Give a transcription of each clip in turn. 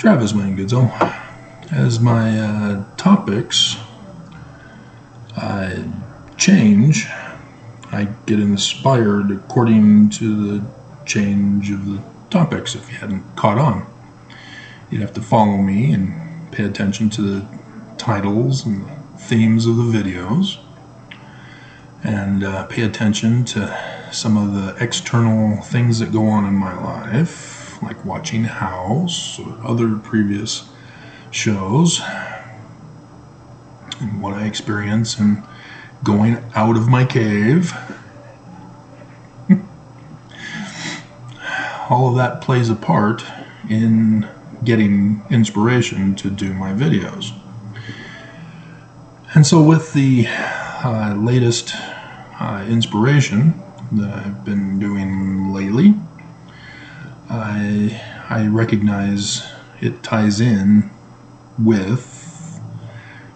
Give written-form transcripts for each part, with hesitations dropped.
Travis Mangudzo. As my topics change, I get inspired according to the change of the topics. If you hadn't caught on, you'd have to follow me and pay attention to the titles and the themes of the videos, and pay attention to some of the external things that go on in my life, like watching House or other previous shows, and what I experience in going out of my cave. All of that plays a part in getting inspiration to do my videos. And so with the latest inspiration that I've been doing lately, I recognize it ties in with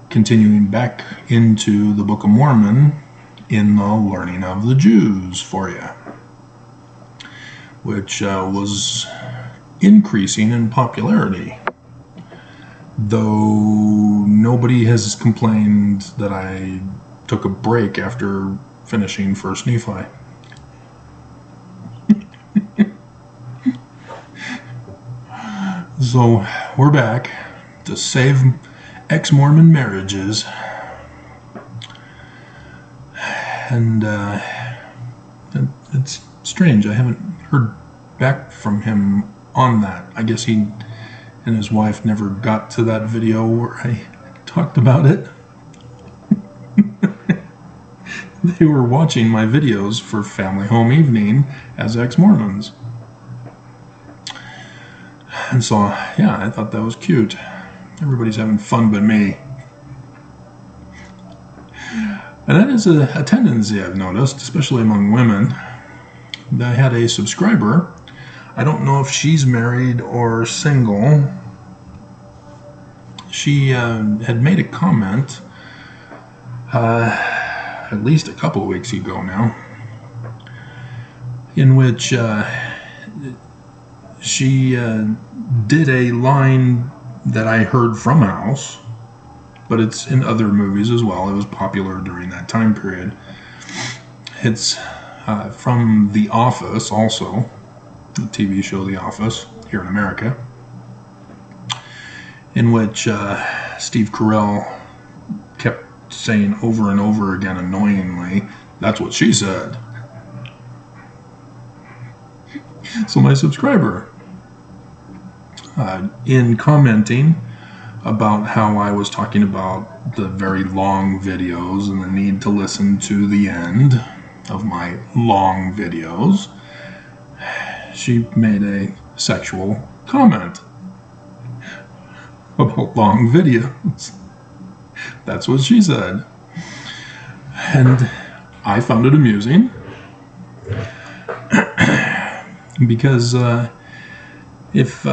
continuing back into the Book of Mormon in the learning of the Jews for you, which was increasing in popularity, though nobody has complained that I took a break after finishing First Nephi. So we're back to save ex-Mormon marriages, and it's strange. I haven't heard back from him on that. I guess he and his wife never got to that video where I talked about it. They were watching my videos for Family Home Evening as ex-Mormons. And so, yeah, I thought that was cute. Everybody's having fun but me. And that is a tendency I've noticed, especially among women. I had a subscriber. I don't know if she's married or single. She had made a comment at least a couple of weeks ago now, in which she did a line that I heard from House, but it's in other movies as well. It was popular during that time period. It's from The Office also, the TV show The Office here in America, in which Steve Carell kept saying over and over again annoyingly, "That's what she said." So my subscriber, in commenting about how I was talking about the very long videos and the need to listen to the end of my long videos, she made a sexual comment about long videos. That's what she said. And I found it amusing because if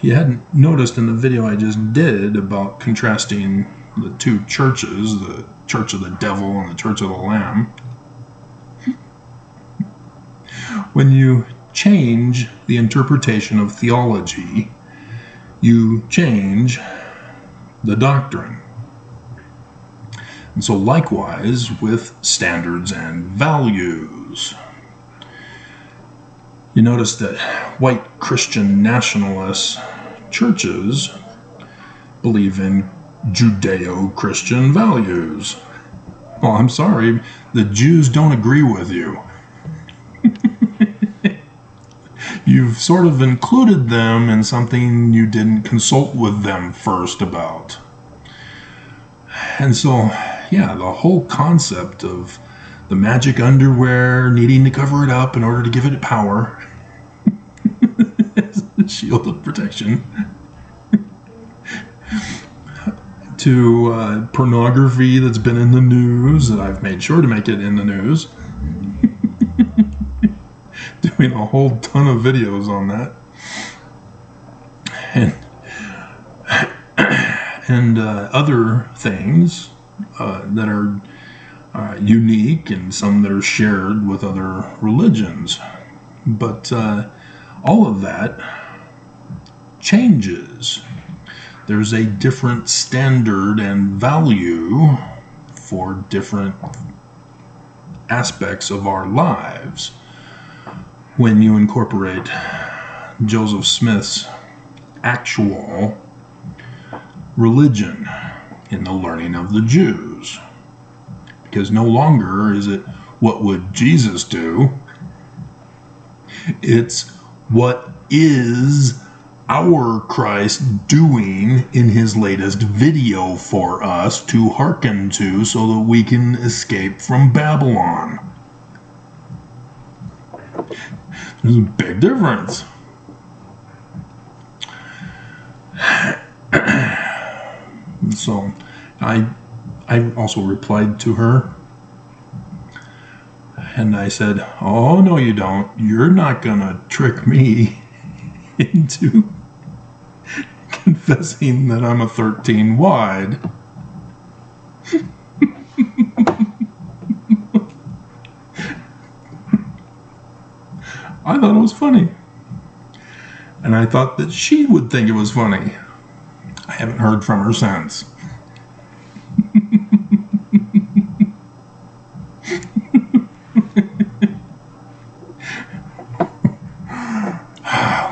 you hadn't noticed in the video I just did about contrasting the two churches, the Church of the Devil and the Church of the Lamb, when you change the interpretation of theology, you change the doctrine. And so likewise with standards and values. You notice that white Christian nationalist churches believe in Judeo-Christian values. Well, I'm sorry, the Jews don't agree with you. You've sort of included them in something you didn't consult with them first about. And so, yeah, the whole concept of the magic underwear needing to cover it up in order to give it power, shield of protection, to pornography that's been in the news, that I've made sure to make it in the news, doing a whole ton of videos on that, and other things that are unique, and some that are shared with other religions. But all of that changes. There's a different standard and value for different aspects of our lives when you incorporate Joseph Smith's actual religion in the learning of the Jews. Because no longer is it, what would Jesus do? It's, what is our Christ doing in his latest video for us to hearken to so that we can escape from Babylon? There's a big difference. So I also replied to her, and I said, oh, no, you don't. You're not going to trick me into confessing that I'm a 13 wide. I thought it was funny. And I thought that she would think it was funny. I haven't heard from her since.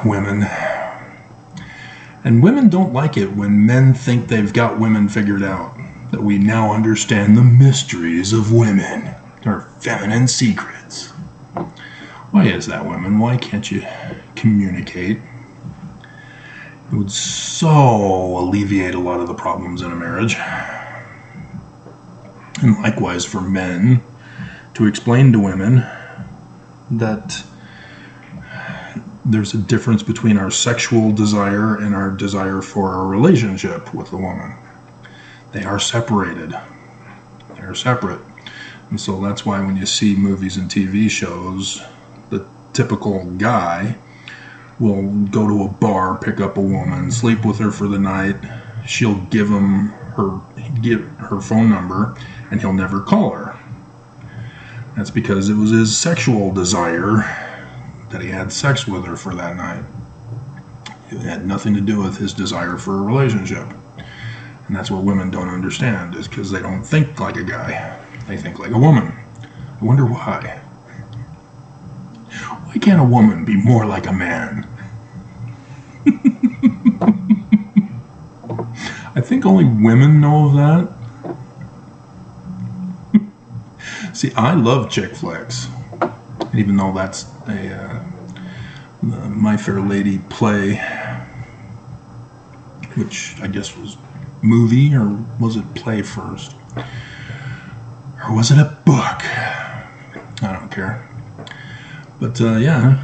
Women. And women don't like it when men think they've got women figured out. That we now understand the mysteries of women. Our feminine secrets. Why is that, women? Why can't you communicate? It would so alleviate a lot of the problems in a marriage. And likewise for men, to explain to women that there's a difference between our sexual desire and our desire for a relationship with the woman. They are separated. They are separate. And so that's why when you see movies and TV shows, the typical guy will go to a bar, pick up a woman, sleep with her for the night. She'll give him her phone number, and he'll never call her. That's because it was his sexual desire that he had sex with her for that night. It had nothing to do with his desire for a relationship. And that's what women don't understand, is because they don't think like a guy. They think like a woman. I wonder why. Why can't a woman be more like a man? I think only women know of that. See, I love chick flicks. Even though that's a My Fair Lady play, which I guess was movie, or was it play first? Or was it a book? I don't care. But yeah,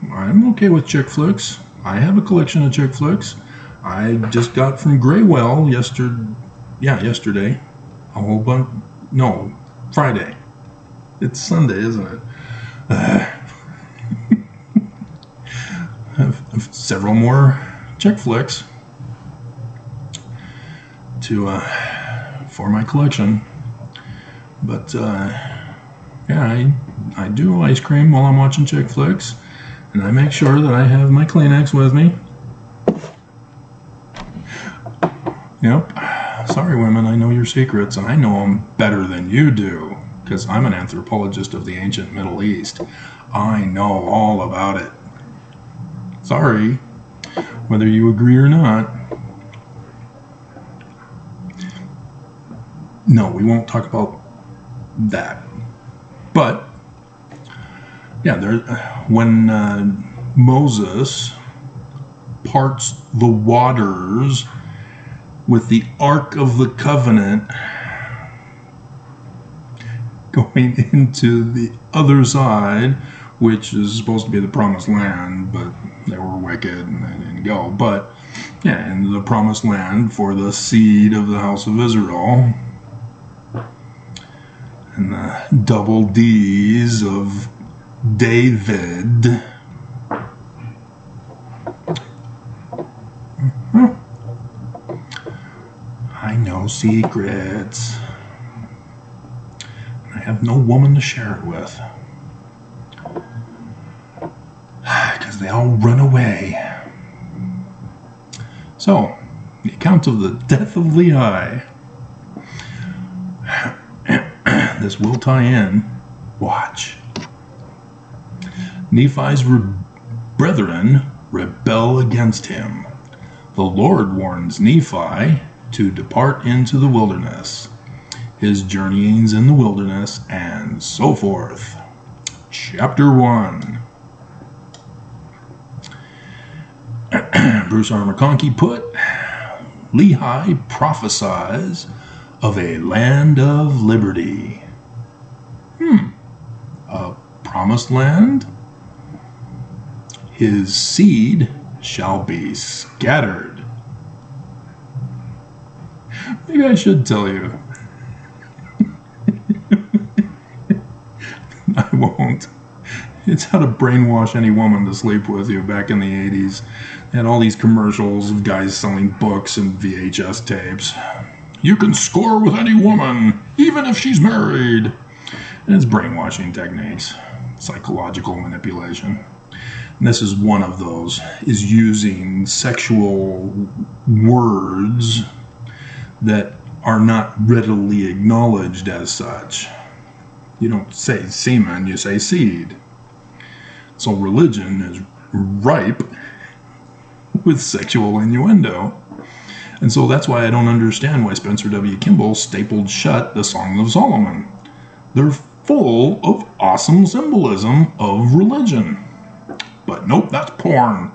I'm okay with chick flicks. I have a collection of chick flicks. I just got from Graywell yesterday. A whole bunch. No, Friday. It's Sunday, isn't it? Several more chick flicks for my collection. But yeah, I do ice cream while I'm watching chick flicks, and I make sure that I have my Kleenex with me. Yep. Sorry, women, I know your secrets, and I know them better than you do, because I'm an anthropologist of the ancient Middle East. I know all about it. Sorry, whether you agree or not. No, we won't talk about that. But yeah, when Moses parts the waters with the Ark of the Covenant going into the other side, which is supposed to be the Promised Land, but they were wicked and they didn't go. But yeah, into the Promised Land for the seed of the house of Israel, and the double D's of David. I know secrets. I have no woman to share it with, because they all run away. So, the account of the death of Lehi. This will tie in. Watch. Nephi's brethren rebel against him. The Lord warns Nephi to depart into the wilderness, his journeyings in the wilderness, and so forth. Chapter 1. Bruce R. McConkie put, Lehi prophesies of a land of liberty. A promised land? His seed shall be scattered. Maybe I should tell you. I won't. It's how to brainwash any woman to sleep with you back in the 80s. They had all these commercials of guys selling books and VHS tapes. You can score with any woman, even if she's married. And it's brainwashing techniques, psychological manipulation. And this is one of those, is using sexual words that are not readily acknowledged as such. You don't say semen, you say seed. So religion is ripe with sexual innuendo. And so that's why I don't understand why Spencer W. Kimball stapled shut the Song of Solomon. They're full of awesome symbolism of religion. But nope, that's porn.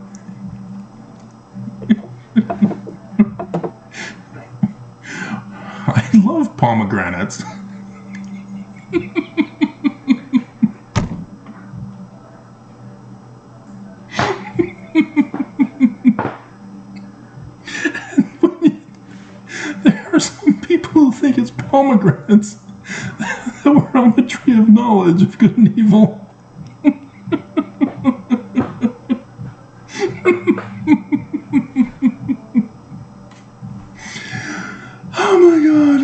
I love pomegranates. There are some people who think it's pomegranates that were on the tree of knowledge of good and evil. Oh my God.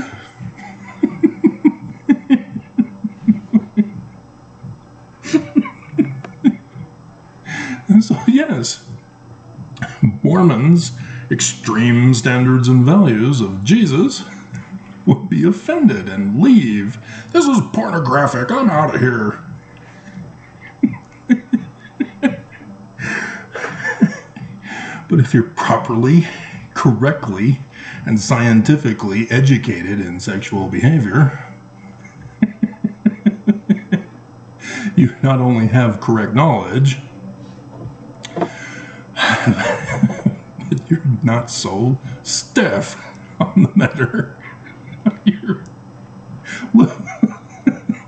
And so, yes, Mormons' extreme standards and values of Jesus would be offended and leave. This is pornographic. I'm out of here. But if you're properly, correctly, and scientifically educated in sexual behavior, you not only have correct knowledge, but you're not so stiff on the matter. You're...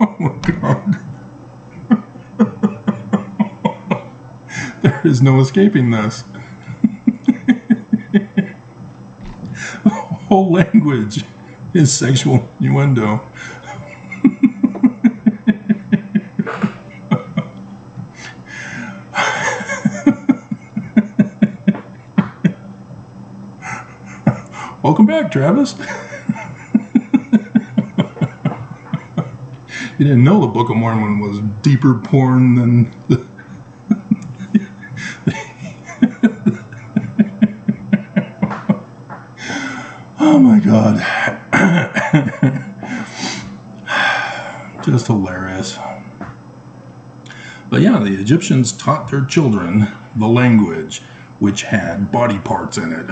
Oh my God. There is no escaping this. The whole language is sexual innuendo. Welcome back, Travis. You didn't know the Book of Mormon was deeper porn than the... Oh my God. Just hilarious. But yeah, the Egyptians taught their children the language which had body parts in it.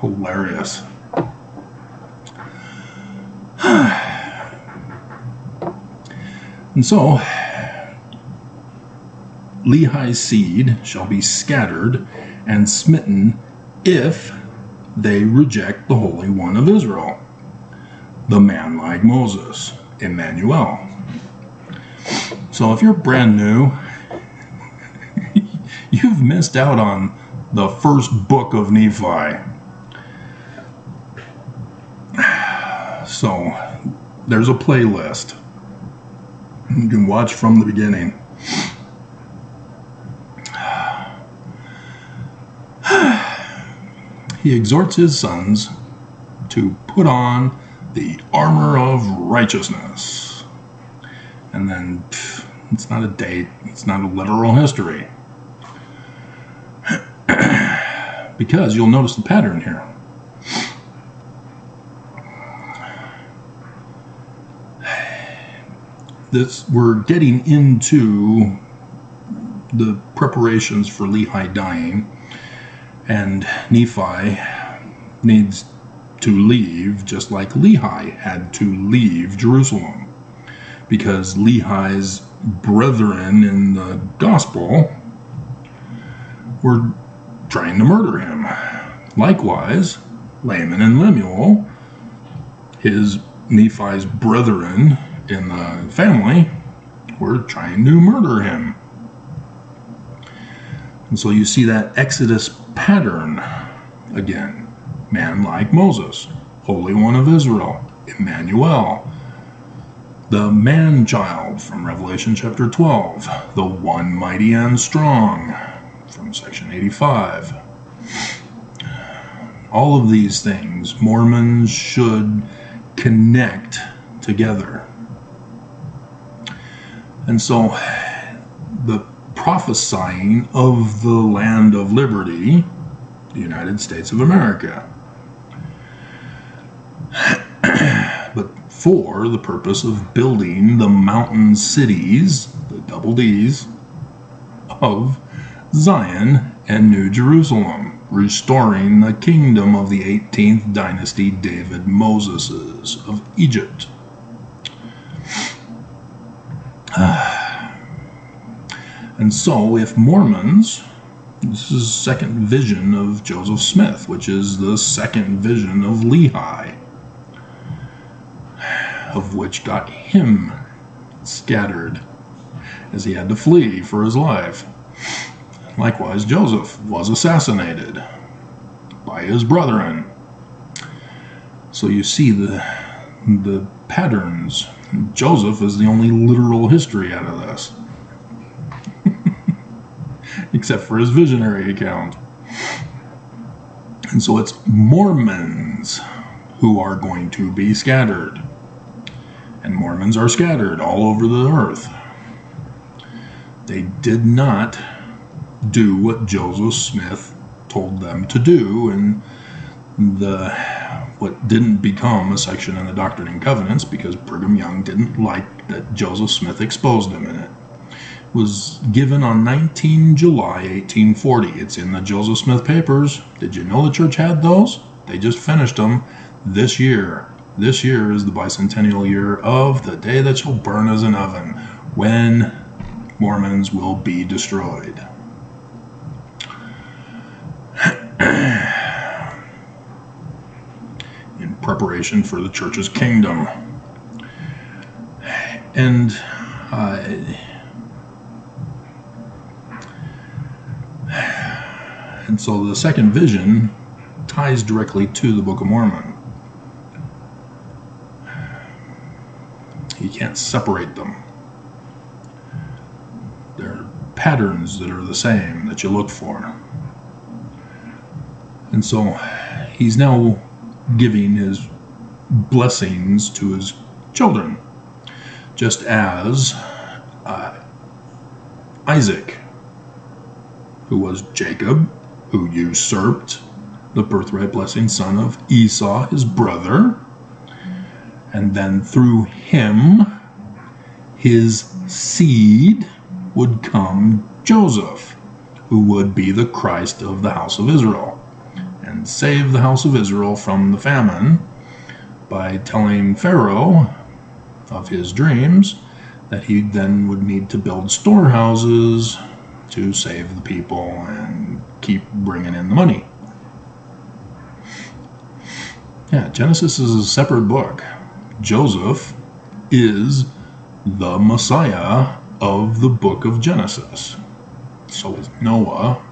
Hilarious. And so, Lehi's seed shall be scattered and smitten if they reject the Holy One of Israel, the man like Moses, Emmanuel. So if you're brand new, you've missed out on the first book of Nephi. So there's a playlist. You can watch from the beginning. He exhorts his sons to put on the armor of righteousness. And then, it's not a date, it's not a literal history. because you'll notice the pattern here. We're getting into the preparations for Lehi dying, and Nephi needs to leave just like Lehi had to leave Jerusalem, because Lehi's brethren in the gospel were trying to murder him. Likewise, Laman and Lemuel, Nephi's brethren in the family, were trying to murder him. And so you see that Exodus pattern again. Man like Moses, Holy One of Israel, Emmanuel, the man-child from Revelation chapter 12, the one mighty and strong from section 85. All of these things Mormons should connect together. And so the prophesying of the land of liberty, the United States of America, but for the purpose of building the mountain cities, the double D's, of Zion and New Jerusalem, restoring the kingdom of the 18th dynasty David Moseses of Egypt. And so if Mormons, this is the second vision of Joseph Smith, which is the second vision of Lehi, of which got him scattered as he had to flee for his life. Likewise, Joseph was assassinated by his brethren. So you see the patterns. Joseph is the only literal history out of this, except for his visionary account. And so it's Mormons who are going to be scattered. And Mormons are scattered all over the earth. They did not do what Joseph Smith told them to do, and what didn't become a section in the Doctrine and Covenants, because Brigham Young didn't like that Joseph Smith exposed him in it. It was given on 19 July 1840. It's in the Joseph Smith papers. Did you know the church had those? They just finished them this year. This year is the bicentennial year of the day that shall burn as an oven, when Mormons will be destroyed. In preparation for the church's kingdom. And so the second vision ties directly to the Book of Mormon. You can't separate them. They're patterns that are the same that you look for. And so he's now giving his blessings to his children, just as Isaac, who was Jacob, who usurped the birthright blessing son of Esau, his brother, and then through him, his seed, would come Joseph, who would be the Christ of the house of Israel, and save the house of Israel from the famine by telling Pharaoh of his dreams that he then would need to build storehouses to save the people and keep bringing in the money. Yeah, Genesis is a separate book. Joseph is the Messiah of the book of Genesis. So is Noah,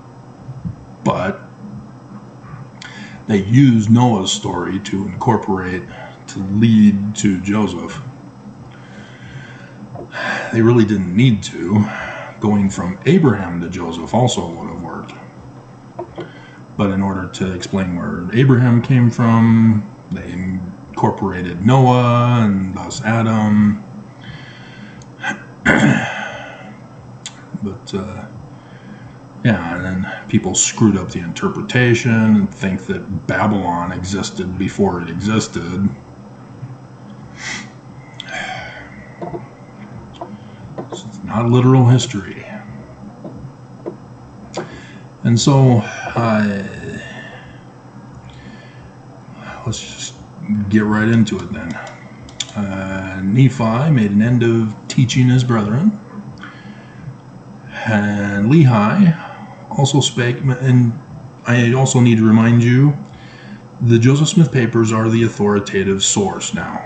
but they use Noah's story to incorporate, to lead to Joseph. They really didn't need to. Going from Abraham to Joseph also would have worked. But in order to explain where Abraham came from, they incorporated Noah and thus Adam. But Yeah, and then people screwed up the interpretation and think that Babylon existed before it existed. It's not literal history. And so, let's just get right into it then. Nephi made an end of teaching his brethren, and Lehi also spake, and I also need to remind you, the Joseph Smith papers are the authoritative source now.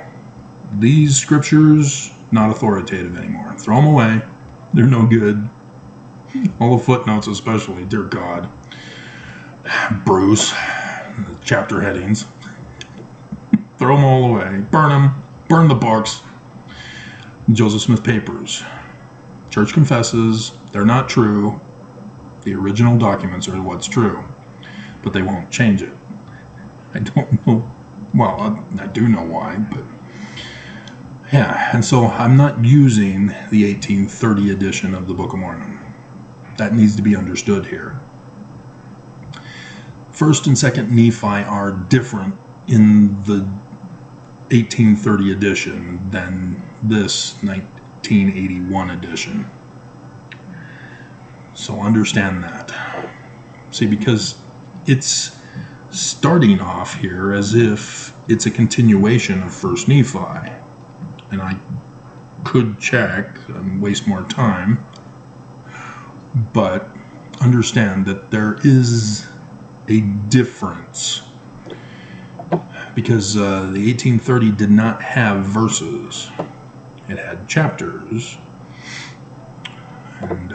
These scriptures, not authoritative anymore. Throw them away. They're no good. All the footnotes especially, dear God. Bruce, the chapter headings. Throw them all away. Burn them. Burn the books. Joseph Smith papers. Church confesses they're not true. The original documents are what's true. But they won't change it. I don't know. Well, I do know why, but yeah. And so I'm not using the 1830 edition of the Book of Mormon. That needs to be understood here. First and Second Nephi are different in the 1830 edition than this 1981 edition. So understand that. See, because it's starting off here as if it's a continuation of First Nephi. And I could check and waste more time, but understand that there is a difference, because the 1830 did not have verses. It had chapters, and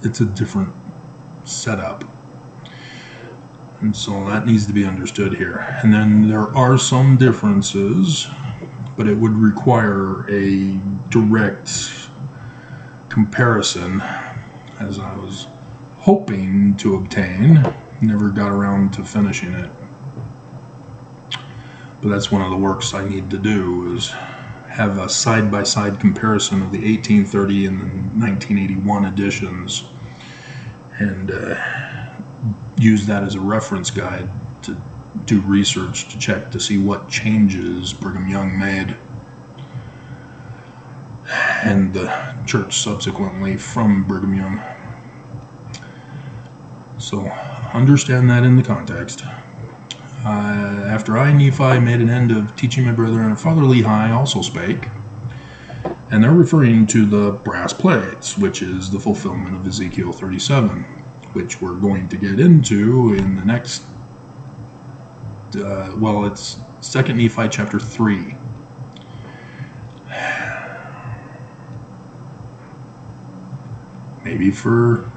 it's a different setup. And so that needs to be understood here. And then there are some differences, but it would require a direct comparison, as I was hoping to obtain. Never got around to finishing it. But that's one of the works I need to do, is have a side-by-side comparison of the 1830 and the 1981 editions, and use that as a reference guide to do research to check to see what changes Brigham Young made, and the church subsequently from Brigham Young. So understand that in the context. After I, Nephi, made an end of teaching my brethren, Father Lehi also spake. And they're referring to the brass plates, which is the fulfillment of Ezekiel 37, which we're going to get into in the next, it's 2 Nephi chapter 3. Maybe for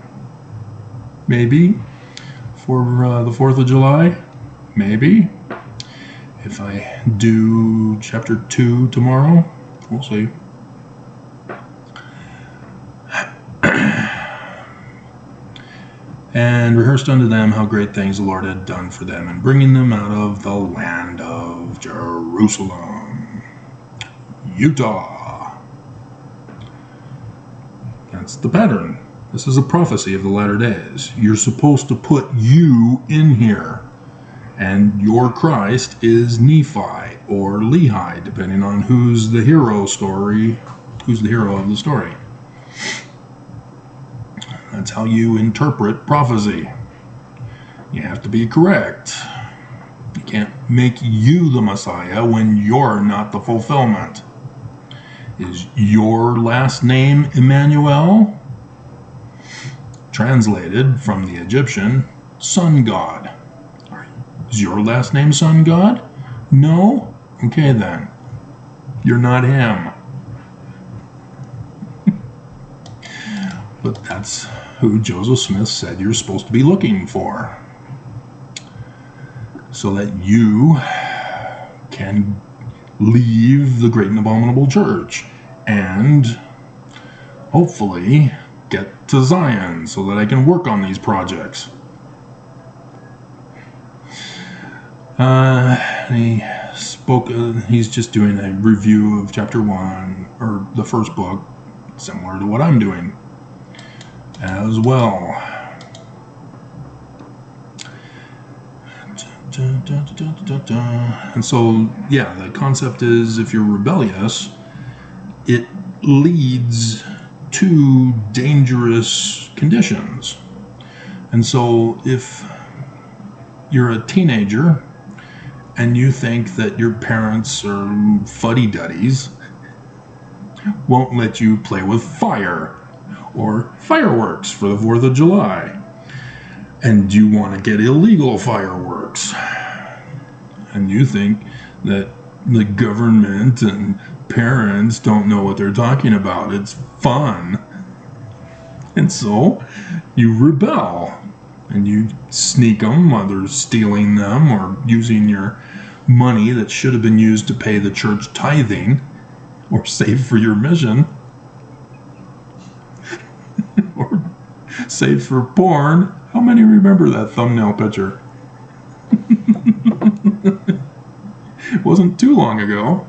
the 4th of July. Maybe. If I do chapter 2 tomorrow, we'll see. And rehearsed unto them how great things the Lord had done for them, in bringing them out of the land of Jerusalem, Utah. That's the pattern. This is a prophecy of the latter days. You're supposed to put you in here. And your Christ is Nephi or Lehi, depending on who's the hero of the story. That's how you interpret prophecy. You have to be correct. You can't make you the Messiah when you're not the fulfillment. Is your last name Emmanuel? Translated from the Egyptian, sun god. Is your last name Sun God? No? Okay then. You're not him. But that's who Joseph Smith said you're supposed to be looking for, so that you can leave the great and abominable church and hopefully get to Zion so that I can work on these projects. He's just doing a review of chapter 1, or the first book, similar to what I'm doing. as well. And so, yeah, the concept is if you're rebellious, it leads to dangerous conditions. And so if you're a teenager and you think that your parents are fuddy-duddies, won't let you play with fire or fireworks for the 4th of July, and you want to get illegal fireworks, and you think that the government and parents don't know what they're talking about, it's fun, and so you rebel and you sneak them, whether stealing them or using your money that should have been used to pay the church tithing or save for your mission or save for porn. How many remember that thumbnail picture? It wasn't too long ago.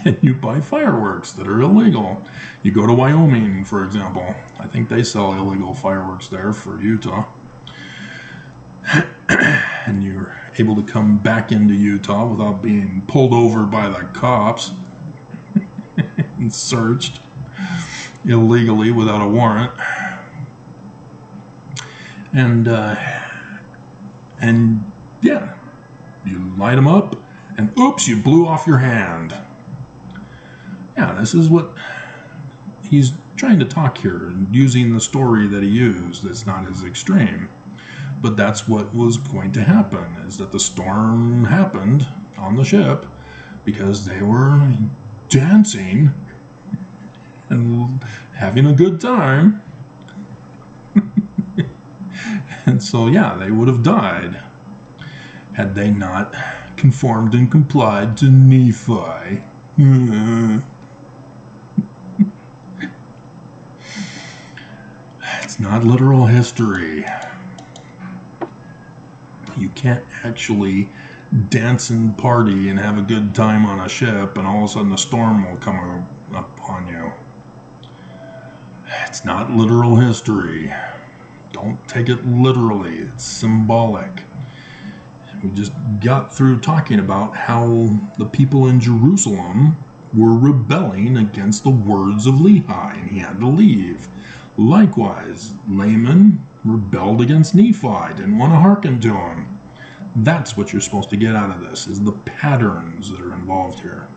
And you buy fireworks that are illegal. You go to Wyoming, for example. I think they sell illegal fireworks there for Utah. And you're able to come back into Utah without being pulled over by the cops and searched illegally without a warrant. And yeah, you light them up, and oops, you blew off your hand. Yeah, this is what he's trying to talk here, using the story that he used that's not as extreme. But that's what was going to happen, is that the storm happened on the ship because they were dancing and having a good time. And so, yeah, they would have died had they not conformed and complied to Nephi. It's not literal history. You can't actually dance and party and have a good time on a ship and all of a sudden a storm will come upon you. It's not literal history. Don't take it literally. It's symbolic. We just got through talking about how the people in Jerusalem were rebelling against the words of Lehi, and he had to leave. Likewise, Laman rebelled against Nephi, didn't want to hearken to him. That's what you're supposed to get out of this, is the patterns that are involved here.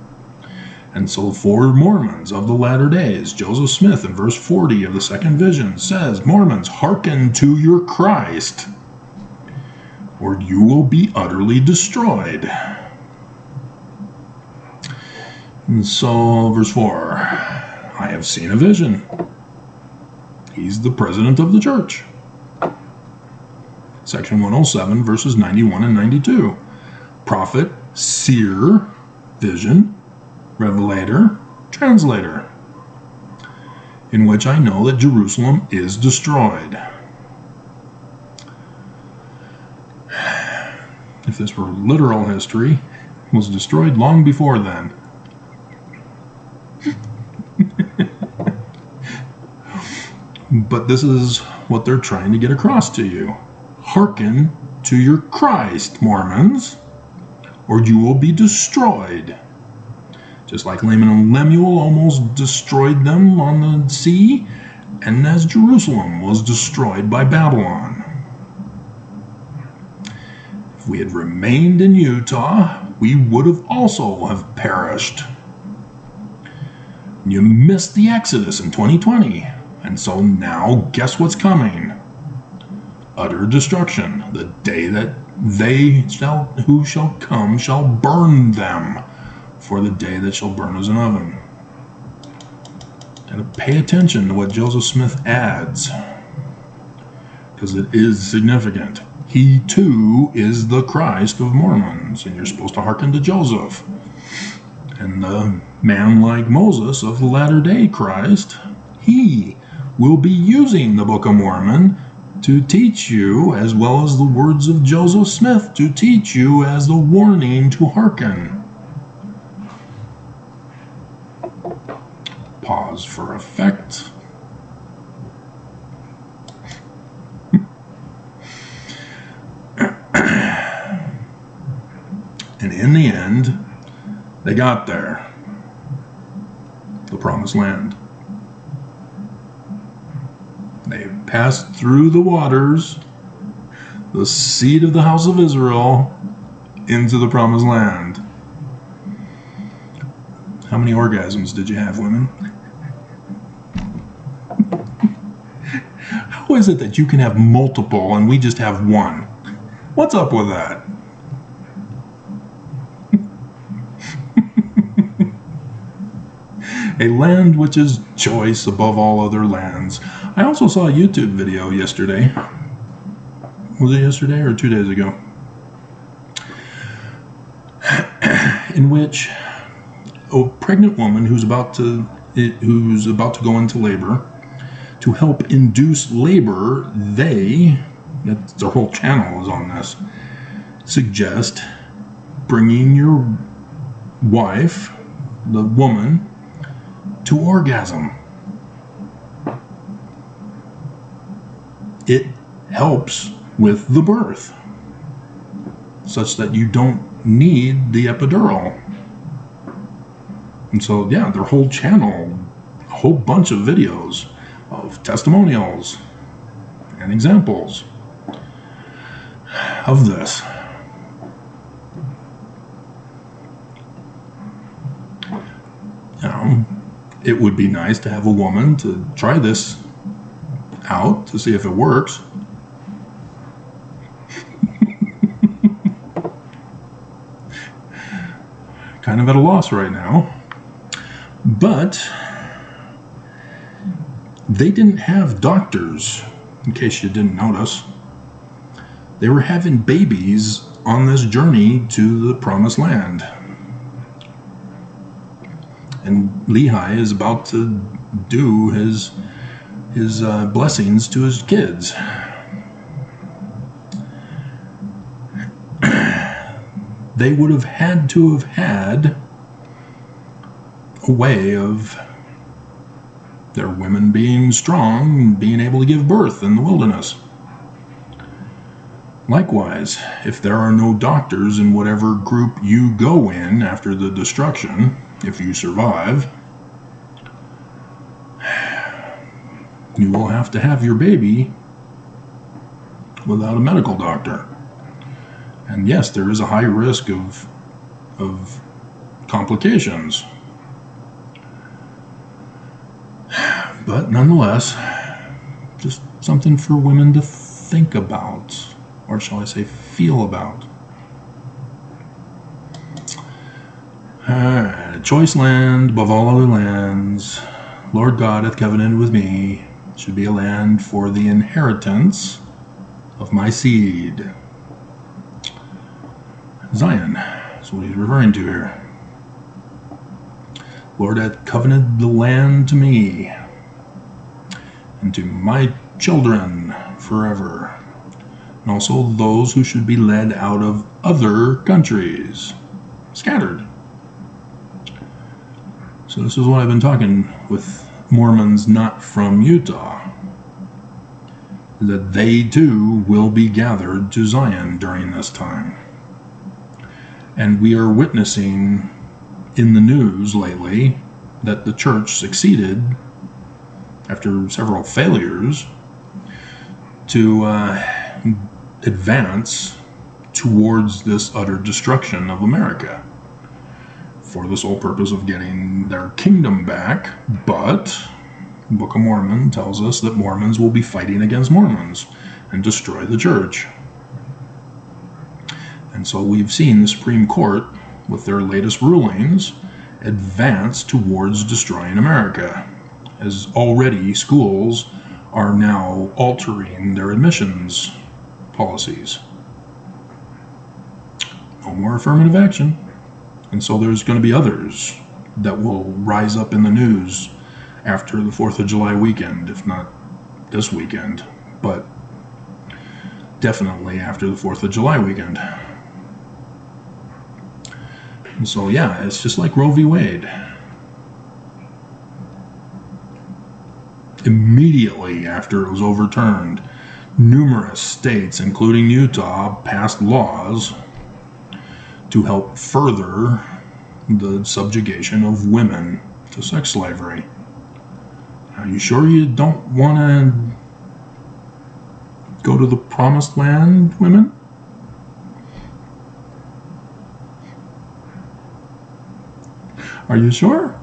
And so for Mormons of the latter days, Joseph Smith in verse 40 of the second vision says, Mormons, hearken to your Christ, or you will be utterly destroyed. And so, verse 4, I have seen a vision. He's the president of the church. Section 107, verses 91 and 92. Prophet, seer, vision, revelator, translator, in which I know that Jerusalem is destroyed. If this were literal history, it was destroyed long before then. But this is what they're trying to get across to you. Hearken to your Christ, Mormons, or you will be destroyed. Just like Laman and Lemuel almost destroyed them on the sea, and as Jerusalem was destroyed by Babylon. If we had remained in Utah, we would have also have perished. You missed the Exodus in 2020, and so now guess what's coming? Utter destruction. The day that who shall come shall burn them, for the day that shall burn as an oven. And pay attention to what Joseph Smith adds, because it is significant. He too is the Christ of Mormons, and you're supposed to hearken to Joseph. And the man like Moses of the latter-day Christ, he will be using the Book of Mormon to teach you, as well as the words of Joseph Smith to teach you as the warning to hearken. Pause for effect. And in the end, they got there. The promised land. They passed through the waters, the seed of the house of Israel, into the promised land. How many orgasms did you have, women? How is it that you can have multiple and we just have one? What's up with that? A land which is choice above all other lands. I also saw a YouTube video yesterday. Was it yesterday or 2 days ago? In which a pregnant woman who's about to go into labor, to help induce labor, that's their whole channel is on this, suggest bringing your wife, the woman, to orgasm. It helps with the birth, such that you don't need the epidural. And so, yeah, their whole channel, a whole bunch of videos of testimonials and examples of this. It would be nice to have a woman to try this out to see if it works. Kind of at a loss right now. But they didn't have doctors, in case you didn't notice. They were having babies on this journey to the promised land. And Lehi is about to do his blessings to his kids. They would have had to have had a way of their women being strong and being able to give birth in the wilderness. Likewise, if there are no doctors in whatever group you go in after the destruction, if you survive, you will have to have your baby without a medical doctor. And yes, there is a high risk of complications. But nonetheless, just something for women to think about, or shall I say feel about. A choice land above all other lands. Lord God hath covenanted with me. Should be a land for the inheritance of my seed. Zion is what he's referring to here. Lord hath covenanted the land to me and to my children forever, and also those who should be led out of other countries, scattered. So this is what I've been talking with Mormons not from Utah, that they too will be gathered to Zion during this time. And we are witnessing in the news lately that the church succeeded, after several failures, to advance towards this utter destruction of America, for the sole purpose of getting their kingdom back. But the Book of Mormon tells us that Mormons will be fighting against Mormons and destroy the church. And so we've seen the Supreme Court, with their latest rulings, advance towards destroying America, as already schools are now altering their admissions policies. No more affirmative action. And so there's going to be others that will rise up in the news after the 4th of July weekend, if not this weekend, but definitely after the 4th of July weekend. And so, yeah, it's just like Roe v. Wade. Immediately after it was overturned, numerous states, including Utah, passed laws to help further the subjugation of women to sex slavery. Are you sure you don't want to go to the promised land, women? Are you sure?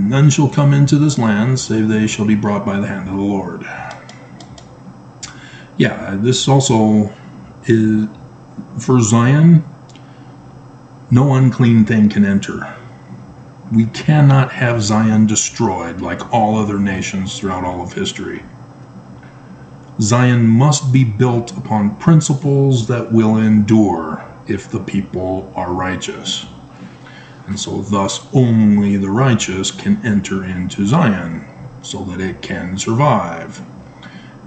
None shall come into this land, save they shall be brought by the hand of the Lord. Yeah, this also is, for Zion, no unclean thing can enter. We cannot have Zion destroyed like all other nations throughout all of history. Zion must be built upon principles that will endure if the people are righteous. And so thus only the righteous can enter into Zion so that it can survive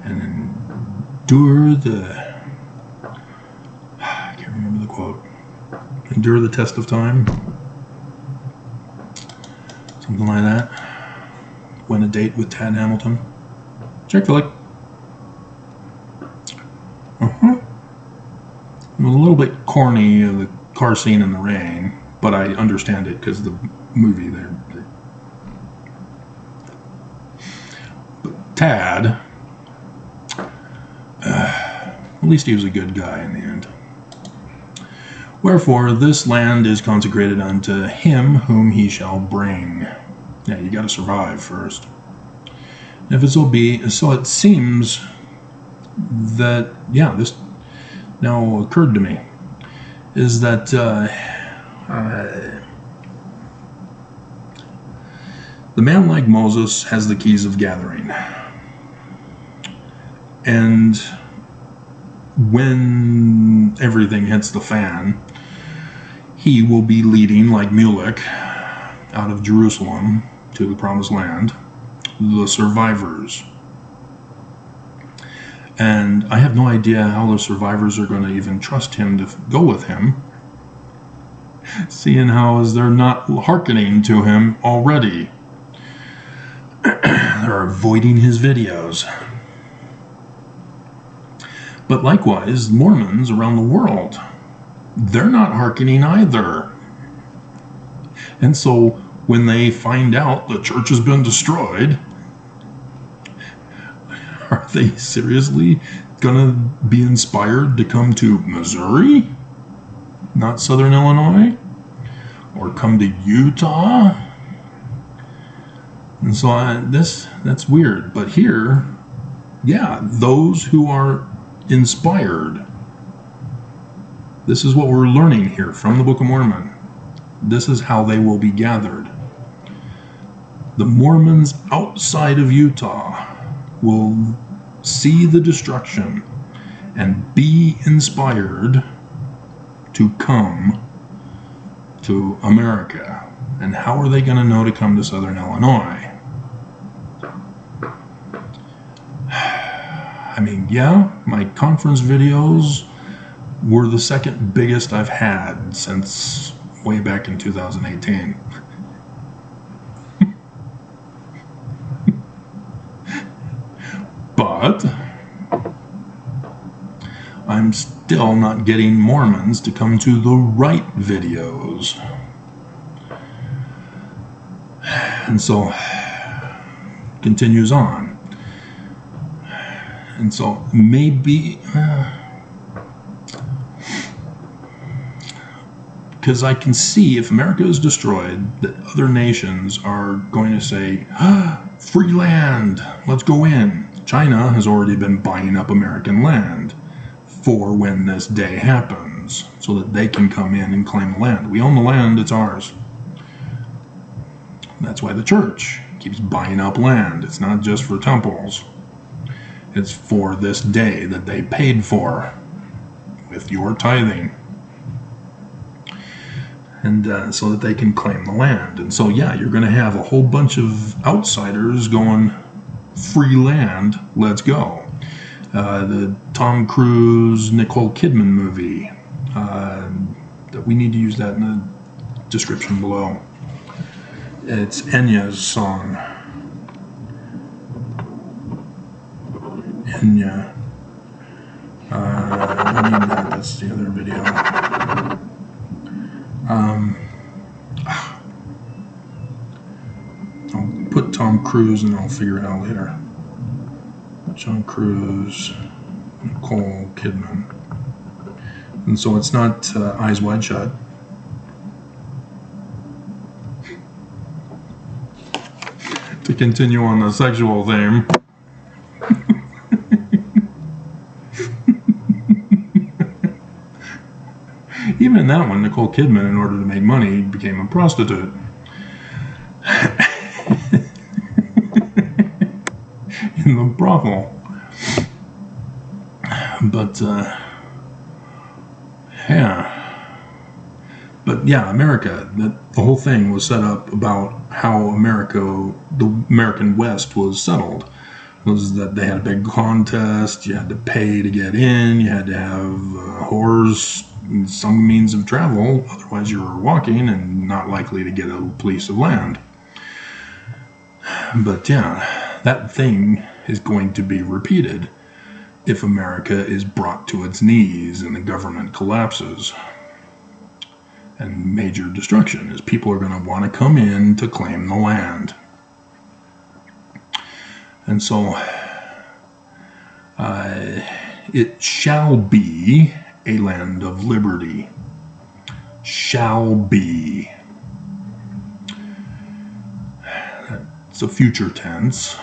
and endure the, I can't remember the quote, endure the test of time, something like that. Win a date with Tad Hamilton. Check the like. It was a little bit corny, the car scene in the rain, but I understand it because the movie there. But Tad, at least he was a good guy in the end. Wherefore this land is consecrated unto him whom he shall bring. Yeah, you got to survive first. If it so be, so it seems that, yeah, this now occurred to me, is that the man like Moses has the keys of gathering. And when everything hits the fan, he will be leading like Mulek out of Jerusalem to the promised land, the survivors. And I have no idea how the survivors are going to even trust him to go with him, seeing how as they're not hearkening to him already. They're avoiding his videos. But likewise, Mormons around the world, they're not hearkening either. And so when they find out the church has been destroyed, are they seriously going to be inspired to come to Missouri, not Southern Illinois, or come to Utah? And so that's weird. But here, yeah, those who are inspired, this is what we're learning here from the Book of Mormon. This is how they will be gathered. The Mormons outside of Utah will see the destruction and be inspired to come to America. And how are they going to know to come to Southern Illinois? I mean, yeah, my conference videos were the second biggest I've had since way back in 2018. But I'm still not getting Mormons to come to the right videos. And so continues on. And so maybe because I can see if America is destroyed that other nations are going to say, free land, let's go in. China has already been buying up American land for when this day happens, so that they can come in and claim the land. We own the land, it's ours. That's why the church keeps buying up land. It's not just for temples. It's for this day that they paid for with your tithing. And so that they can claim the land. And so, yeah, you're going to have a whole bunch of outsiders going, free land, let's go. The Tom Cruise, Nicole Kidman movie. We need to use that in the description below. It's Enya's song. Yeah. I don't need that. That's the other video. I'll put Tom Cruise and I'll figure it out later. John Cruise, Nicole Kidman. And so it's not Eyes Wide Shut. To continue on the sexual theme. Even in that one, Nicole Kidman, in order to make money, became a prostitute. In the brothel. But, yeah. But, yeah, America, the whole thing was set up about how the American West was settled. Was that they had a big contest, you had to pay to get in, you had to have whores, some means of travel, otherwise you were walking and not likely to get a piece of land. But yeah, that thing is going to be repeated if America is brought to its knees and the government collapses. And major destruction is people are going to want to come in to claim the land. And so it shall be a land of liberty. Shall be. It's a future tense.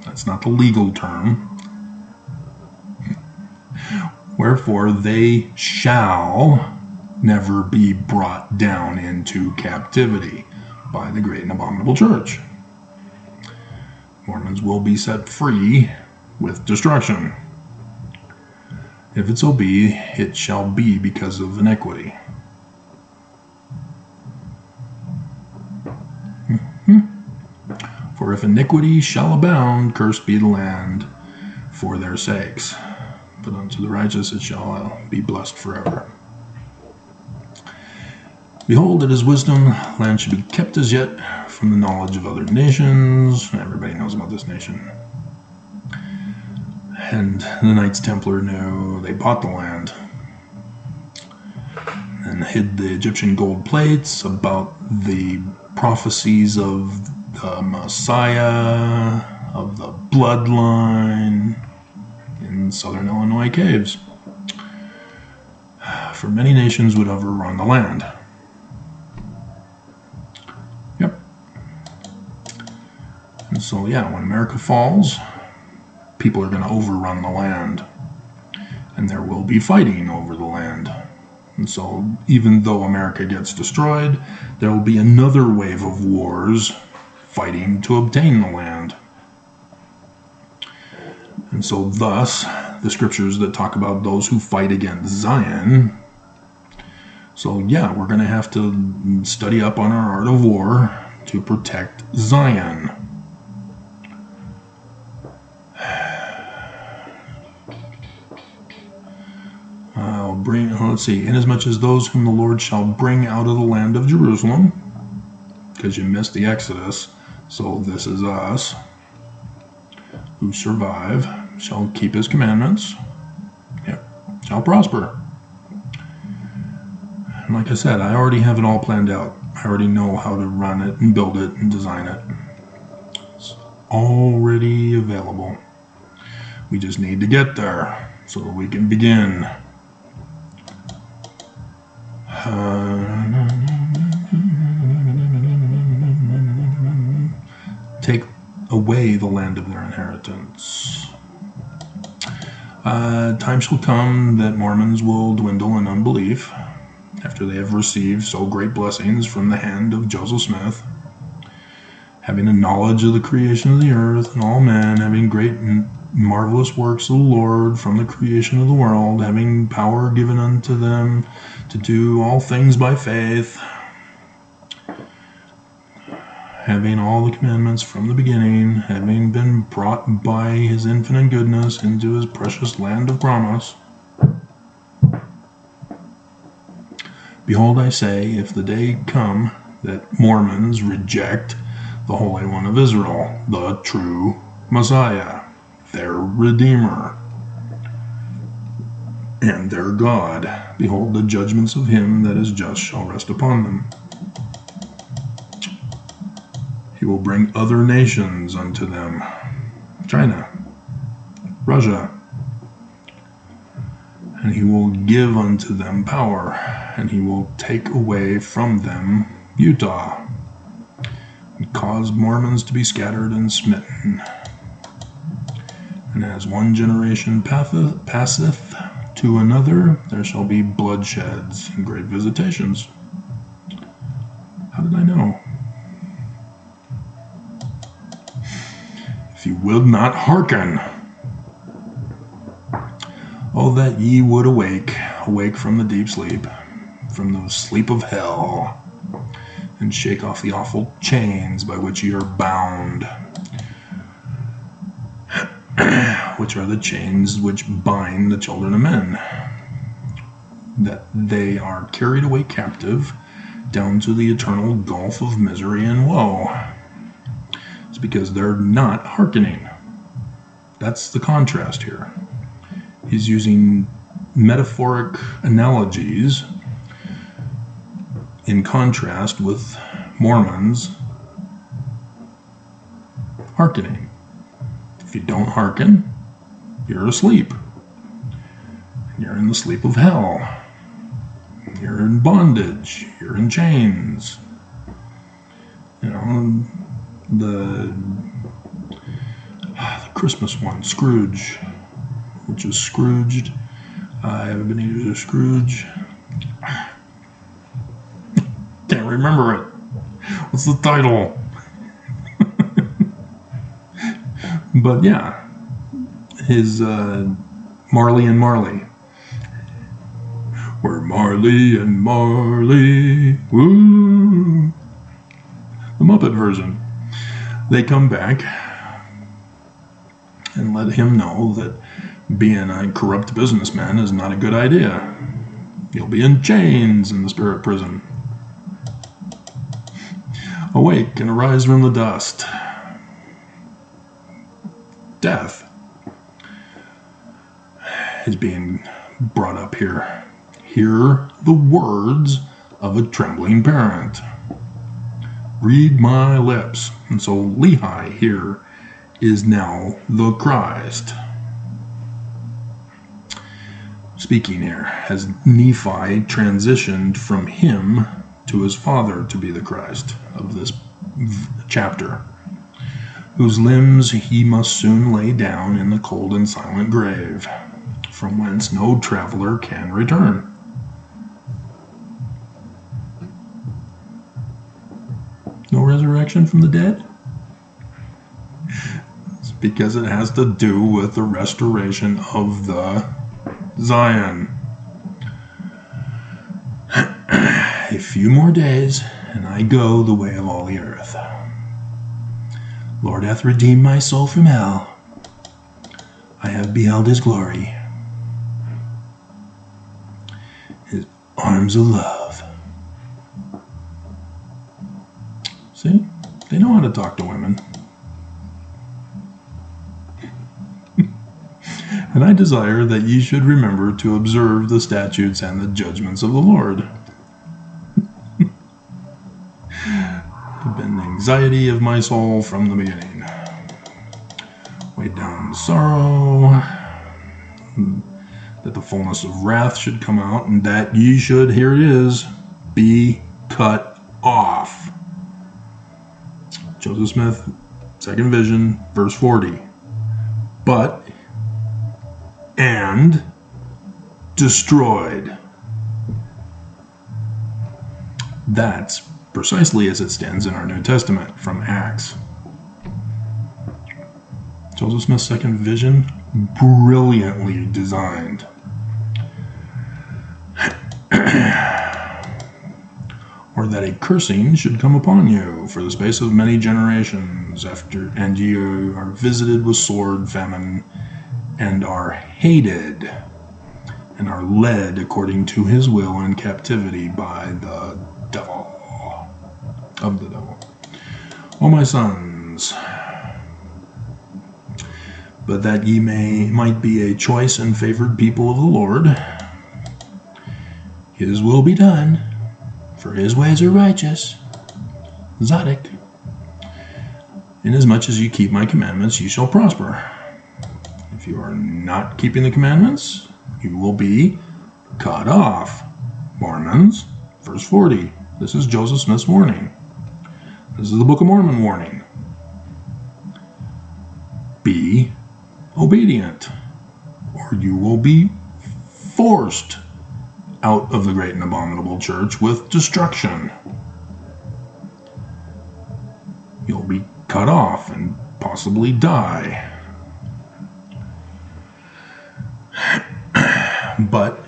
That's not the legal term. Wherefore they shall never be brought down into captivity by the great and abominable church. Mormons will be set free with destruction. If it's OB, it shall be because of iniquity. For if iniquity shall abound, cursed be the land for their sakes. But unto the righteous it shall be blessed forever. Behold, it is wisdom, land should be kept as yet from the knowledge of other nations. Everybody knows about this nation. And the Knights Templar knew they bought the land and hid the Egyptian gold plates about the prophecies of the Messiah, of the bloodline in southern Illinois caves. For many nations would overrun the land. Yep. And so, yeah, when America falls, people are going to overrun the land. And there will be fighting over the land. And so, even though America gets destroyed, there will be another wave of wars fighting to obtain the land. And so, thus, the scriptures that talk about those who fight against Zion. So, yeah, we're going to have to study up on our art of war to protect Zion. Let's see, inasmuch as those whom the Lord shall bring out of the land of Jerusalem, because you missed the Exodus, so this is us, who survive, shall keep his commandments, shall prosper. And like I said, I already have it all planned out. I already know how to run it and build it and design it. It's already available. We just need to get there so that we can begin. Take away the land of their inheritance. Time shall come that Mormons will dwindle in unbelief after they have received so great blessings from the hand of Joseph Smith, having a knowledge of the creation of the earth and all men, having great and marvelous works of the Lord from the creation of the world, having power given unto them to do all things by faith, having all the commandments from the beginning, having been brought by his infinite goodness into his precious land of promise. Behold, I say, if the day come that Mormons reject the Holy One of Israel, the true Messiah, their Redeemer and their God. Behold, the judgments of him that is just shall rest upon them. He will bring other nations unto them. China, Russia. And he will give unto them power, and he will take away from them Utah, and cause Mormons to be scattered and smitten. And as one generation passeth to another, there shall be bloodsheds and great visitations. How did I know? If you will not hearken, oh, that ye would awake from the deep sleep, from the sleep of hell, and shake off the awful chains by which ye are bound, which are the chains which bind the children of men, that they are carried away captive down to the eternal gulf of misery and woe. It's because they're not hearkening. That's the contrast here. He's using metaphoric analogies in contrast with Mormons hearkening. If you don't hearken, you're asleep. You're in the sleep of hell. You're in bondage. You're in chains. You know, the Christmas one, Scrooge, which is Scrooged. I haven't been able to Scrooge. Can't remember it. What's the title? But yeah, his Marley and Marley. We're Marley and Marley. Woo! The Muppet version. They come back and let him know that being a corrupt businessman is not a good idea. You'll be in chains in the spirit prison. Awake and arise from the dust. Death is being brought up here. Hear the words of a trembling parent. Read my lips. And so Lehi here is now the Christ. Speaking here, as Nephi transitioned from him to his father to be the Christ of this chapter, whose limbs he must soon lay down in the cold and silent grave, from whence no traveler can return. No resurrection from the dead? It's because it has to do with the restoration of the Zion. A few more days, and I go the way of all the earth. Lord hath redeemed my soul from hell. I have beheld his glory, his arms of love. See? They know how to talk to women. And I desire that ye should remember to observe the statutes and the judgments of the Lord. Have been the anxiety of my soul from the beginning. Weighed down with sorrow, that the fullness of wrath should come out, and that ye should, here it is, be cut off. Joseph Smith, Second Vision, verse 40. But, and destroyed. That's precisely as it stands in our New Testament from Acts. Joseph Smith's Second Vision, brilliantly designed. Or that a cursing should come upon you for the space of many generations after, and you are visited with sword, famine, and are hated, and are led according to his will in captivity by the devil. Of the devil. O my sons, but but that ye might be a choice and favored people of the Lord. His will be done, for his ways are righteous. Zadok. Inasmuch as you keep my commandments, you shall prosper. If you are not keeping the commandments, you will be cut off. Mormons, verse 40. This is Joseph Smith's warning. This is the Book of Mormon warning. Be obedient, or you will be forced out of the great and abominable church with destruction. You'll be cut off and possibly die. But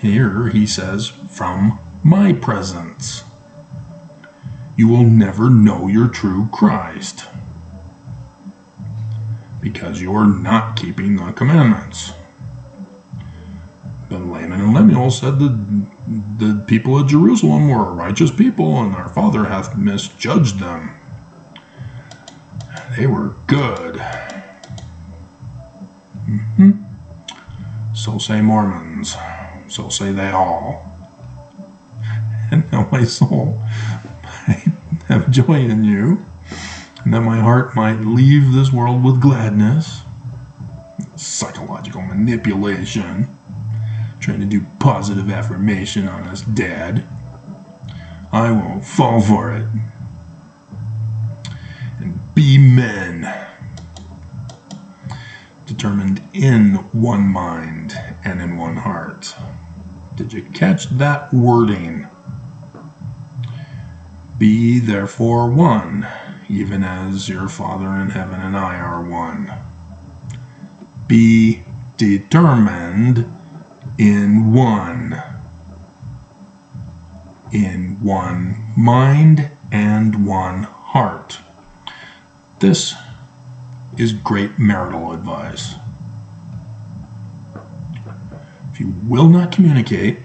here he says, from my presence, you will never know your true Christ, because you're not keeping the commandments. But Laman and Lemuel said that the people of Jerusalem were a righteous people, and our Father hath misjudged them. They were good. So say Mormons. So say they all. And now my soul might have joy in you, and that my heart might leave this world with gladness. Psychological manipulation. Trying to do positive affirmation on us, Dad. I won't fall for it. And be men, determined in one mind and in one heart. Did you catch that wording? Be therefore one, even as your Father in heaven and I are one. Be determined in one mind and one heart. This is great marital advice. If you will not communicate,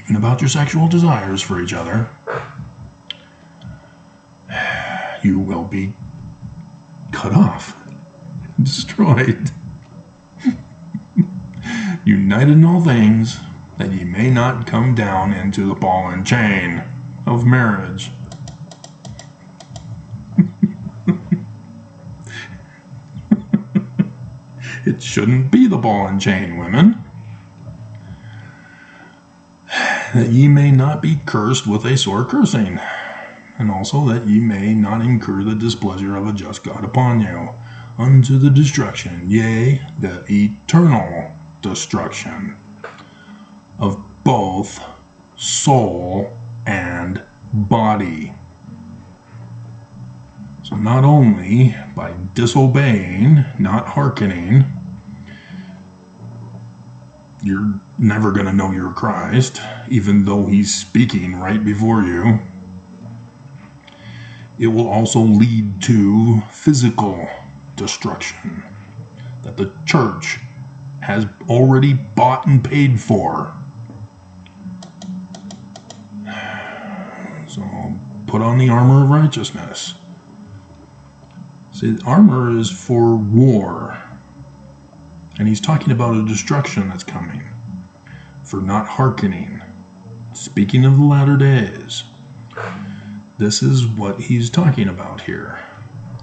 even about your sexual desires for each other, you will be cut off, destroyed. United in all things, that ye may not come down into the ball and chain of marriage. It shouldn't be the ball and chain, women. That ye may not be cursed with a sore cursing, and also that ye may not incur the displeasure of a just God upon you, unto the destruction, yea, the eternal destruction of both soul and body. So not only by disobeying, not hearkening, you're never going to know you're Christ, even though he's speaking right before you. It will also lead to physical destruction that the church has already bought and paid for. So put on the armor of righteousness. See, armor is for war. And he's talking about a destruction that's coming for not hearkening. Speaking of the latter days, this is what he's talking about here,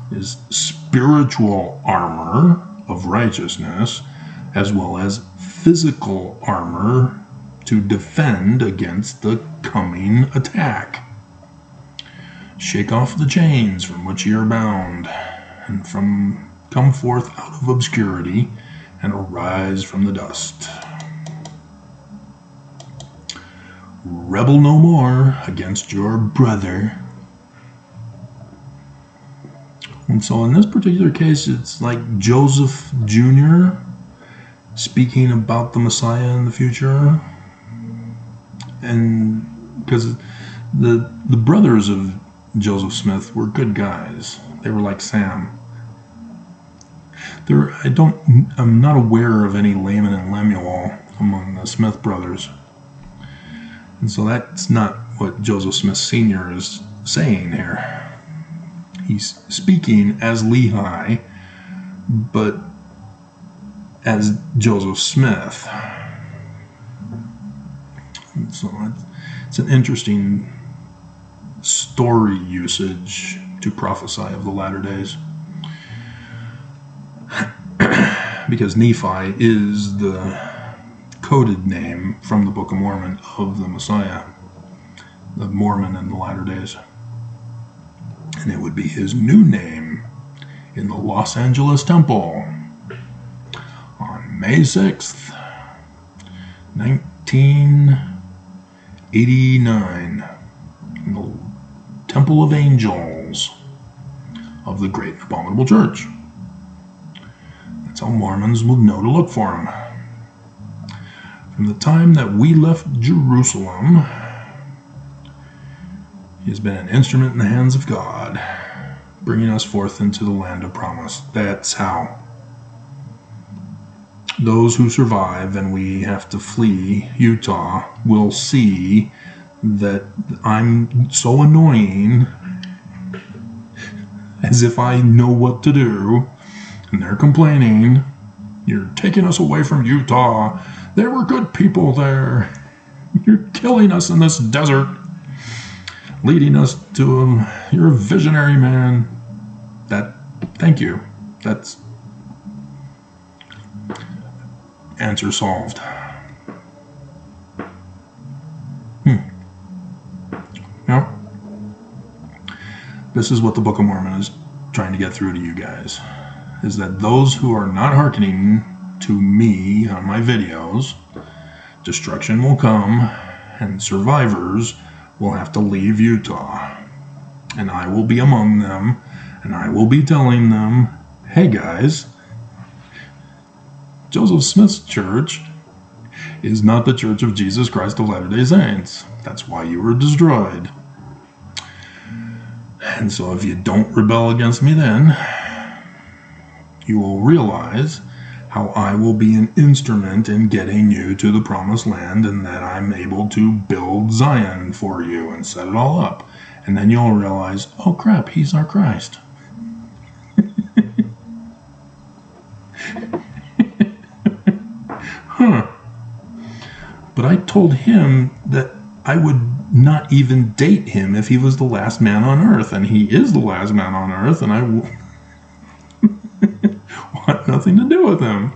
is spiritual armor of righteousness as well as physical armor to defend against the coming attack. Shake off the chains from which ye are bound, and come forth out of obscurity, and arise from the dust. Rebel no more against your brother. And so in this particular case, it's like Joseph Jr. speaking about the Messiah in the future. And because the brothers of Joseph Smith were good guys. They were like Sam. I'm not aware of any Laman and Lemuel among the Smith brothers. And so that's not what Joseph Smith Sr. is saying here. He's speaking as Lehi, but as Joseph Smith. And so it's an interesting story usage to prophesy of the latter days. Because Nephi is the coded name from the Book of Mormon of the Messiah, the Mormon in the latter days. And it would be his new name in the Los Angeles Temple on May 6th, 1989, in the Temple of Angels of the Great and Abominable Church. That's how Mormons would know to look for him. From the time that we left Jerusalem, he has been an instrument in the hands of God, bringing us forth into the land of promise. That's how. Those who survive and we have to flee Utah will see that I'm so annoying, as if I know what to do, and they're complaining, "You're taking us away from Utah. There were good people there. You're killing us in this desert, leading us to you're a visionary man." Thank you. That's answer solved. Now, this is what the Book of Mormon is trying to get through to you guys, is that those who are not hearkening to me on my videos, destruction will come, and survivors will have to leave Utah. And I will be among them, and I will be telling them, "Hey guys, Joseph Smith's church is not the Church of Jesus Christ of Latter-day Saints. That's why you were destroyed. And so if you don't rebel against me then, you will realize how I will be an instrument in getting you to the promised land, and that I'm able to build Zion for you and set it all up. And then you'll realize, oh crap, he's our Christ." But I told him that I would not even date him if he was the last man on earth, and he is the last man on earth, and I want nothing to do with him.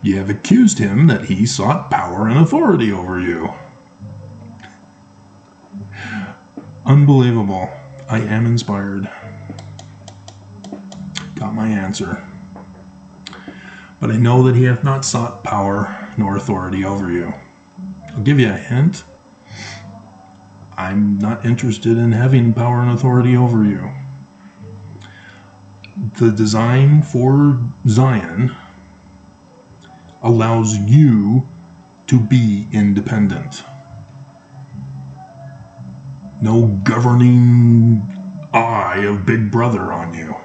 You have accused him that he sought power and authority over you. Unbelievable. I am inspired. Got my answer. But I know that he hath not sought power nor authority over you. I'll give you a hint. I'm not interested in having power and authority over you. The design for Zion allows you to be independent. No governing eye of Big Brother on you.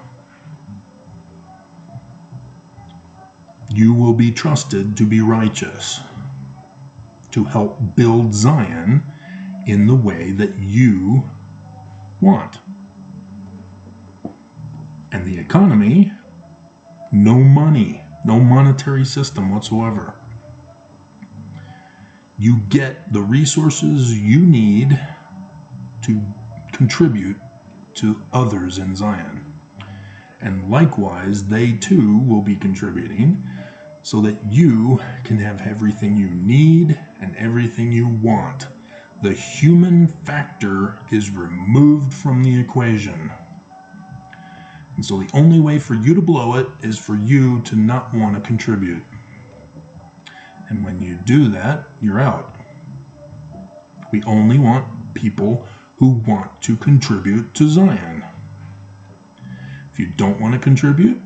You will be trusted to be righteous, to help build Zion in the way that you want. And the economy, no money, no monetary system whatsoever. You get the resources you need to contribute to others in Zion. And likewise, they too will be contributing so that you can have everything you need and everything you want. The human factor is removed from the equation. And so the only way for you to blow it is for you to not want to contribute. And when you do that, you're out. We only want people who want to contribute to Zion. If you don't want to contribute,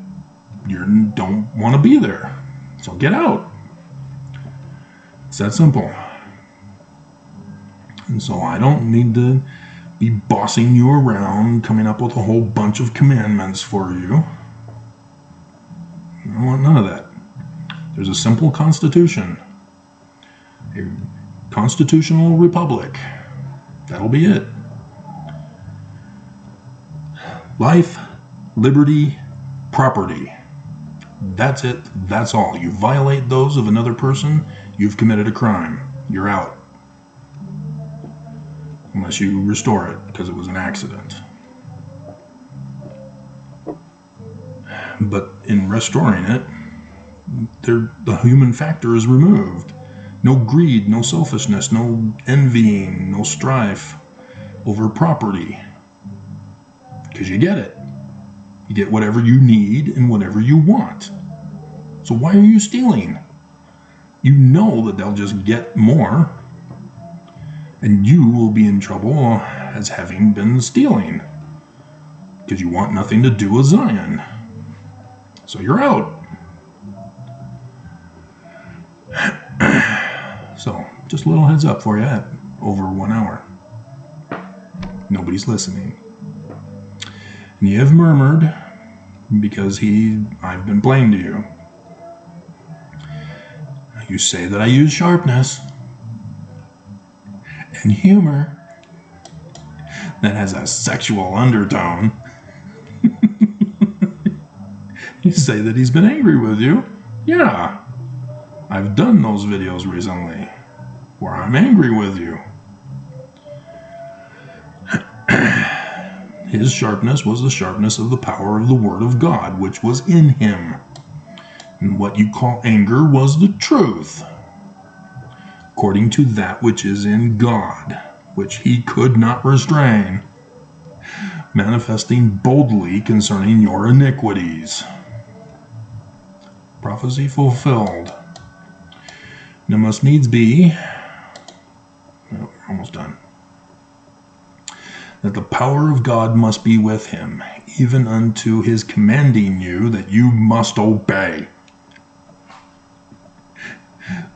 you don't want to be there. So get out. It's that simple. And so I don't need to be bossing you around, coming up with a whole bunch of commandments for you. I don't want none of that. There's a simple constitution, a constitutional republic. That'll be it. Life, liberty, property. That's it. That's all. You violate those of another person, you've committed a crime. You're out. Unless you restore it because it was an accident. But in restoring it, the human factor is removed. No greed, no selfishness, no envying, no strife over property. Because you get it. You get whatever you need and whatever you want. So why are you stealing? You know that they'll just get more, and you will be in trouble as having been stealing. Because you want nothing to do with Zion. So you're out. So, just a little heads up for you at over 1 hour. Nobody's listening. And you have murmured because I've been plain to you. You say that I use sharpness and humor that has a sexual undertone. You say that he's been angry with you. Yeah. I've done those videos recently where I'm angry with you. His sharpness was the sharpness of the power of the Word of God, which was in him. And what you call anger was the truth, according to that which is in God, which he could not restrain, manifesting boldly concerning your iniquities. Prophecy fulfilled. Now must needs be, we're almost done, that the power of God must be with him, even unto his commanding you that you must obey.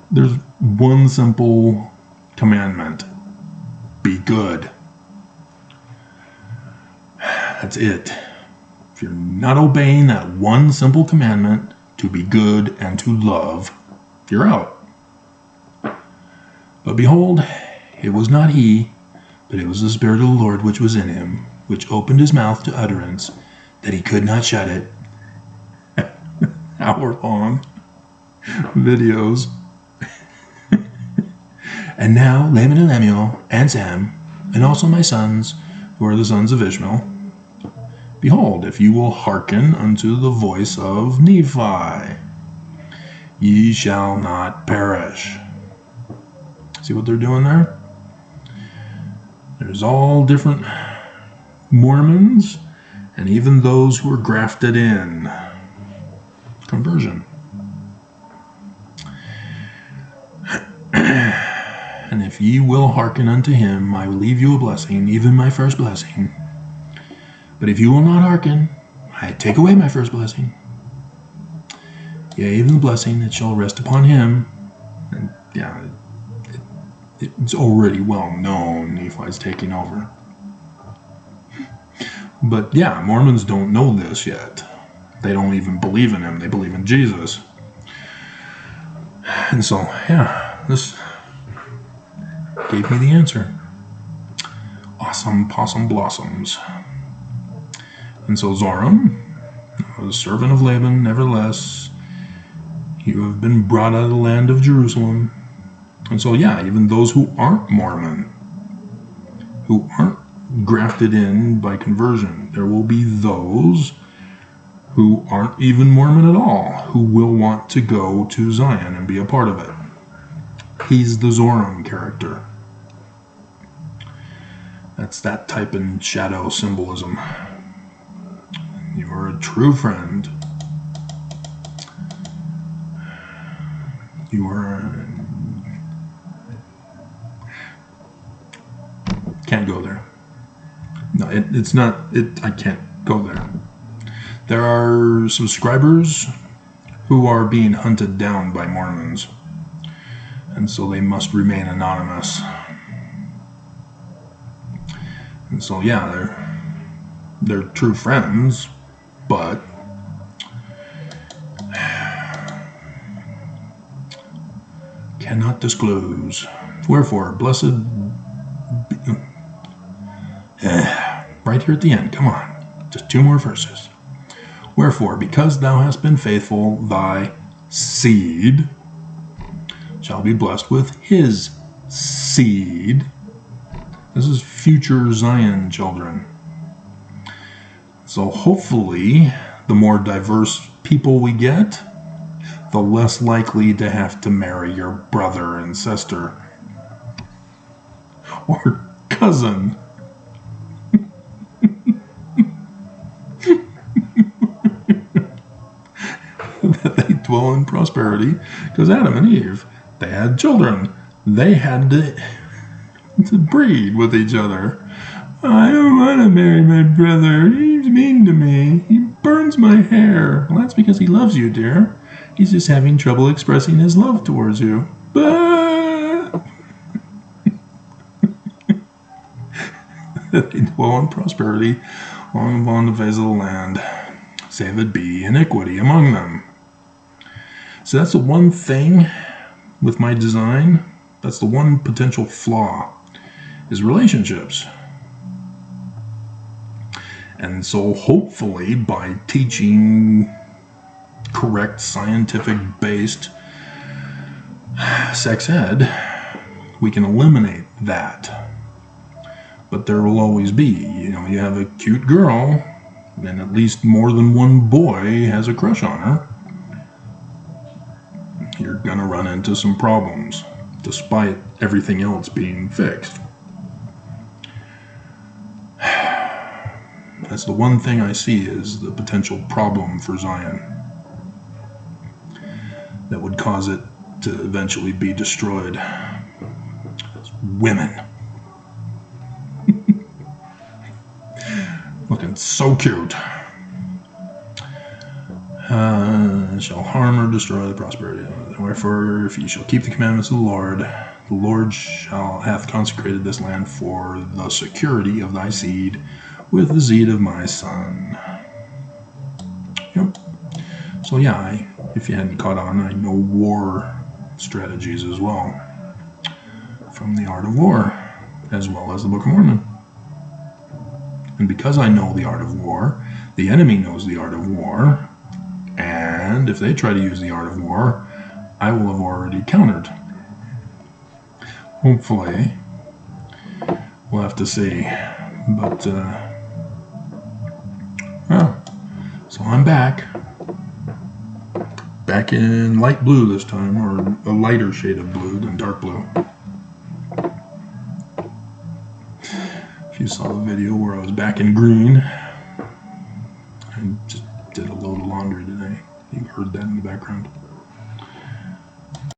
There's one simple commandment. Be good. That's it. If you're not obeying that one simple commandment, to be good and to love, you're out. But behold, it was not he, but it was the Spirit of the Lord which was in him, which opened his mouth to utterance, that he could not shut it. Hour-long videos. And now Laban and Lemuel and Sam, and also my sons, who are the sons of Ishmael, behold, if you will hearken unto the voice of Nephi, ye shall not perish. See what they're doing there? There's all different Mormons, and even those who are grafted in. Conversion. And if ye will hearken unto him, I will leave you a blessing, even my first blessing. But if you will not hearken, I take away my first blessing. Yea, even the blessing that shall rest upon him. And yeah, it's already well known Nephi's taking over. But yeah, Mormons don't know this yet. They don't even believe in him. They believe in Jesus. And so, yeah, this gave me the answer. Awesome possum blossoms. And so Zoram, the servant of Laban, nevertheless, you have been brought out of the land of Jerusalem. And so, yeah, even those who aren't Mormon, who aren't grafted in by conversion, there will be those who aren't even Mormon at all, who will want to go to Zion and be a part of it. He's the Zoram character. That's that type in shadow symbolism. You are a true friend. You are... Can't go there. No, it's not... I can't go there. There are subscribers who are being hunted down by Mormons. And so they must remain anonymous. And so, yeah, they're true friends, but cannot disclose. Wherefore, blessed be, right here at the end, come on, just 2 more verses. Wherefore, because thou hast been faithful, thy seed shall be blessed with his seed. This is future Zion children. So hopefully, the more diverse people we get, the less likely to have to marry your brother and sister. Or cousin. That they dwell in prosperity, because Adam and Eve, they had children. They had to breed with each other. I don't want to marry my brother. He's mean to me. He burns my hair. Well, that's because he loves you, dear. He's just having trouble expressing his love towards you. But they dwell in prosperity long upon the face of the land, save it be iniquity among them. So that's the one thing with my design. That's the one potential flaw, is relationships. And so hopefully by teaching correct scientific-based sex ed, we can eliminate that. But there will always be, you have a cute girl, and at least more than one boy has a crush on her. You're going to run into some problems, despite everything else being fixed. That's the one thing I see is the potential problem for Zion that would cause it to eventually be destroyed. It's women. Looking so cute. Shall harm or destroy the prosperity. Wherefore, if ye shall keep the commandments of the Lord hath consecrated this land for the security of thy seed, with the seed of my son. Yep. So yeah, if you hadn't caught on, I know war strategies as well, from the Art of War, as well as the Book of Mormon. And because I know the art of war, the enemy knows the art of war, and if they try to use the art of war, I will have already countered. Hopefully. We'll have to see. But, so I'm back. Back in light blue this time, or a lighter shade of blue than dark blue. If you saw the video where I was back in green, I just did a load of laundry today. You heard that in the background.